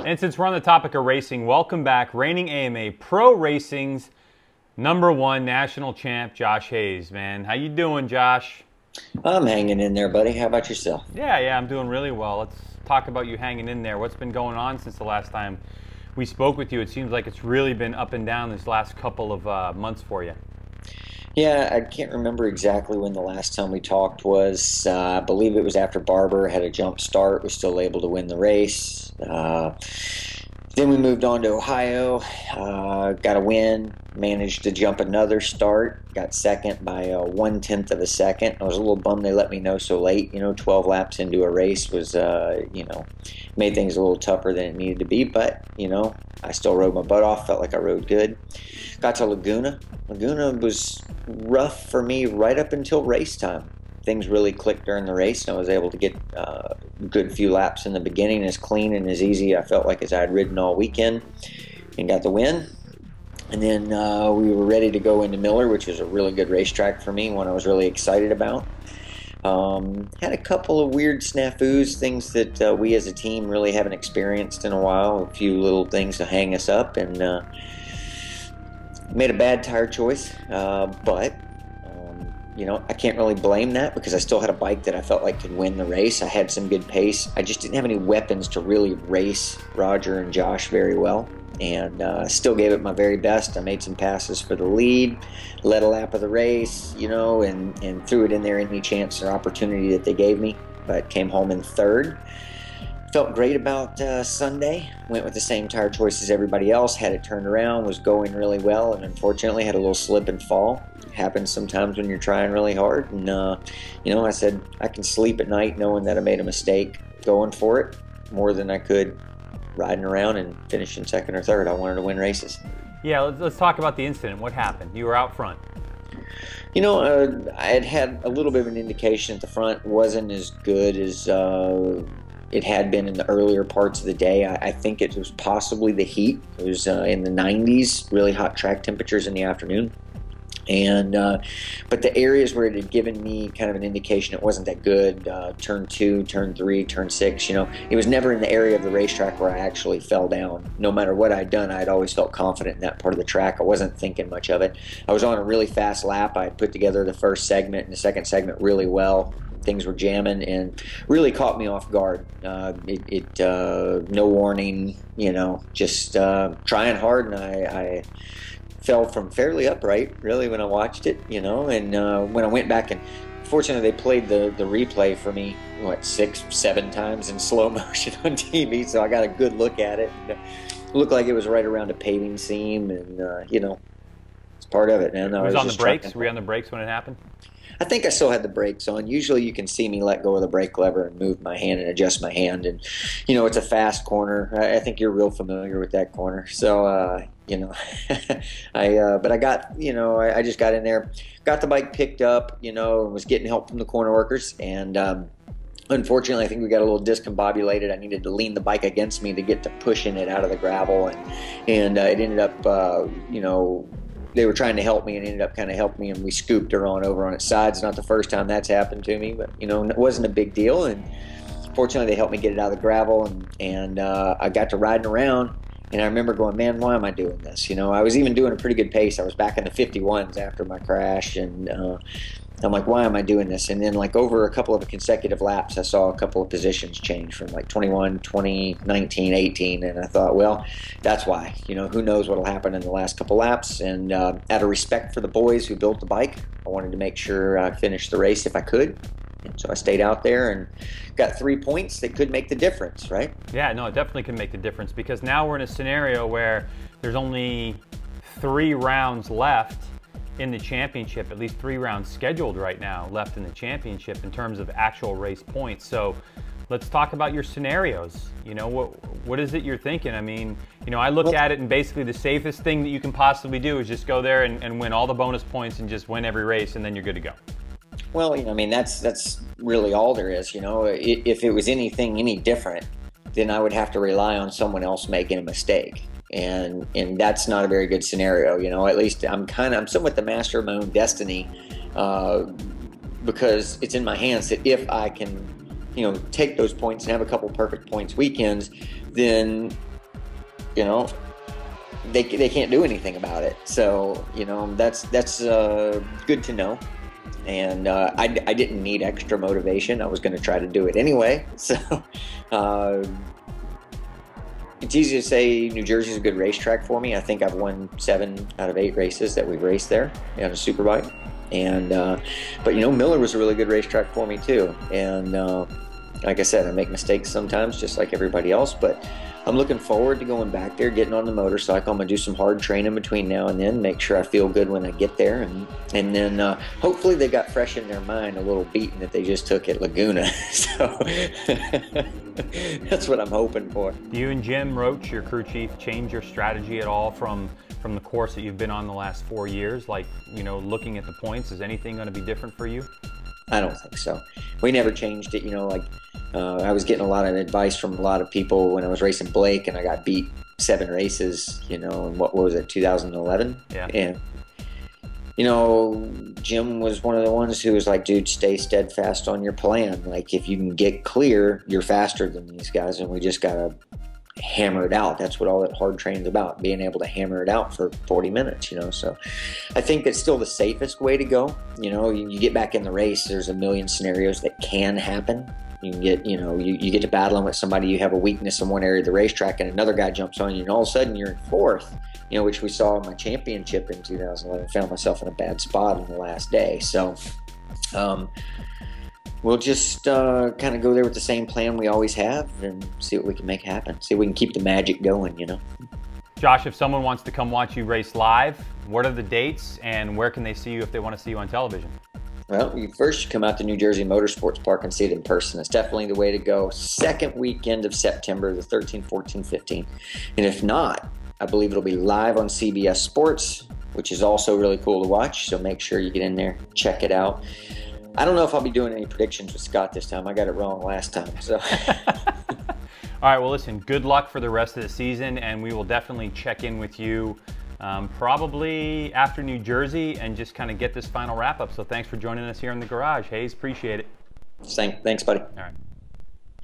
And since we're on the topic of racing, welcome back, reigning AMA Pro Racing's #1 national champ, Josh Hayes, man. How you doing, Josh? I'm hanging in there, buddy. How about yourself? Yeah, I'm doing really well. Let's talk about you hanging in there. What's been going on since the last time we spoke with you? It seems like it's really been up and down this last couple of months for you. Yeah, I can't remember exactly when the last time we talked was. I believe it was after Barber had a jump start. Was still able to win the race. Then we moved on to Ohio. Got a win. Managed to jump another start. Got second by 1/10 of a second. I was a little bummed they let me know so late. 12 laps into a race was, made things a little tougher than it needed to be. But, I still rode my butt off. Felt like I rode good. Got to Laguna. Laguna was rough for me right up until race time. Things really clicked during the race, and I was able to get a good few laps in the beginning, as clean and as easy I felt like as I had ridden all weekend, and got the win. And then we were ready to go into Miller, which was a really good racetrack for me, one I was really excited about. Had a couple of weird snafus, things that we as a team really haven't experienced in a while, a few little things to hang us up, and made a bad tire choice, but I can't really blame that because I still had a bike that I felt like could win the race. I had some good pace. I just didn't have any weapons to really race Roger and Josh very well, and still gave it my very best. I made some passes for the lead, led a lap of the race, and threw it in there any chance or opportunity that they gave me, but came home in third. Felt great about Sunday. Went with the same tire choice as everybody else. Had it turned around. Was going really well, and unfortunately had a little slip and fall. Happens sometimes when you're trying really hard. And I said I can sleep at night knowing that I made a mistake going for it more than I could riding around and finishing second or third. I wanted to win races. Yeah, let's talk about the incident. What happened? You were out front. I had a little bit of an indication at the front. Wasn't as good as it had been in the earlier parts of the day. I think it was possibly the heat. It was in the 90s, really hot track temperatures in the afternoon. And but the areas where it had given me kind of an indication it wasn't that good, turn 2, turn 3, turn 6, it was never in the area of the racetrack where I actually fell down. No matter what I'd done, I'd always felt confident in that part of the track. I wasn't thinking much of it. I was on a really fast lap. I put together the first segment and the second segment really well. Things were jamming and really caught me off guard. No warning, just trying hard, and I fell from fairly upright, really, when I watched it, and when I went back, and fortunately they played the replay for me, 6, 7 times in slow motion on TV, so I got a good look at it. And it looked like it was right around a paving seam, and it's part of it, man. It was on the brakes? Were you on the brakes when it happened? I think I still had the brakes on. Usually you can see me let go of the brake lever and move my hand and adjust my hand. And, it's a fast corner. I think you're real familiar with that corner. So, but I got, I just got in there, got the bike picked up, and was getting help from the corner workers. And unfortunately, I think we got a little discombobulated. I needed to lean the bike against me to get to pushing it out of the gravel. And it ended up, they were trying to help me and ended up kind of helping me, and we scooped her over on its side. It's not the first time that's happened to me, but it wasn't a big deal. And fortunately, they helped me get it out of the gravel, and I got to riding around. And I remember going, man, why am I doing this? I was even doing a pretty good pace. I was back in the 51s after my crash, and I'm like, why am I doing this? And then over a couple of consecutive laps, I saw a couple of positions change from 21, 20, 19, 18. And I thought, well, that's why. Who knows what will happen in the last couple laps. And out of respect for the boys who built the bike, I wanted to make sure I finished the race if I could. And so I stayed out there and got 3 points that could make the difference, right? Yeah, no, it definitely can make the difference, because now we're in a scenario where there's only 3 rounds left in the championship, at least 3 rounds scheduled right now left in the championship in terms of actual race points. So let's talk about your scenarios. What is it you're thinking? I mean, I look at it, and basically the safest thing that you can possibly do is just go there and win all the bonus points and just win every race, and then you're good to go. Well, that's really all there is. If it was anything any different, then I would have to rely on someone else making a mistake. And that's not a very good scenario. At least I'm somewhat the master of my own destiny, because it's in my hands that if I can, take those points and have a couple perfect points weekends, then you know, they can't do anything about it. So, you know, that's good to know. And I didn't need extra motivation. I was going to try to do it anyway. So it's easy to say New Jersey's a good racetrack for me. I think I've won 7 out of 8 races that we've raced there on a Superbike. And but you know, Miller was a really good racetrack for me too. And like I said, I make mistakes sometimes, just like everybody else. But I'm looking forward to going back there, getting on the motorcycle. I'm gonna do some hard training between now and then, make sure I feel good when I get there, and then hopefully they got fresh in their mind a little beating that they just took at Laguna. So that's what I'm hoping for. Do you and Jim Roach, your crew chief, change your strategy at all from the course that you've been on the last 4 years? Like, you know, looking at the points, is anything going to be different for you? I don't think so. We never changed it. You know, like I was getting a lot of advice from a lot of people when I was racing Blake, and I got beat 7 races, you know, and what was it, 2011? Yeah. And, you know, Jim was one of the ones who was like, dude, stay steadfast on your plan. Like, if you can get clear, you're faster than these guys, and we just got to hammer it out. That's what all that hard training's about, being able to hammer it out for 40 minutes, you know. So I think that's still the safest way to go. You know, you get back in the race, there's a million scenarios that can happen. You can get, you know, you get to battling with somebody, you have a weakness in one area of the racetrack, and another guy jumps on you, and all of a sudden you're in 4th, you know, which we saw in my championship in 2011. Found myself in a bad spot on the last day. So we'll just kind of go there with the same plan we always have and see what we can make happen. See if we can keep the magic going, you know. Josh, if someone wants to come watch you race live, what are the dates and where can they see you if they want to see you on television? Well, you first should come out to New Jersey Motorsports Park and see it in person. It's definitely the way to go. 2nd weekend of September, the 13th, 14th, 15th. And if not, I believe it'll be live on CBS Sports, which is also really cool to watch. So make sure you get in there, check it out. I don't know if I'll be doing any predictions with Scott this time. I got it wrong last time. So. All right, well, listen, good luck for the rest of the season, and we will definitely check in with you probably after New Jersey and just kind of get this final wrap up. So thanks for joining us here in the garage, Hayes. Appreciate it. Thanks, buddy. All right.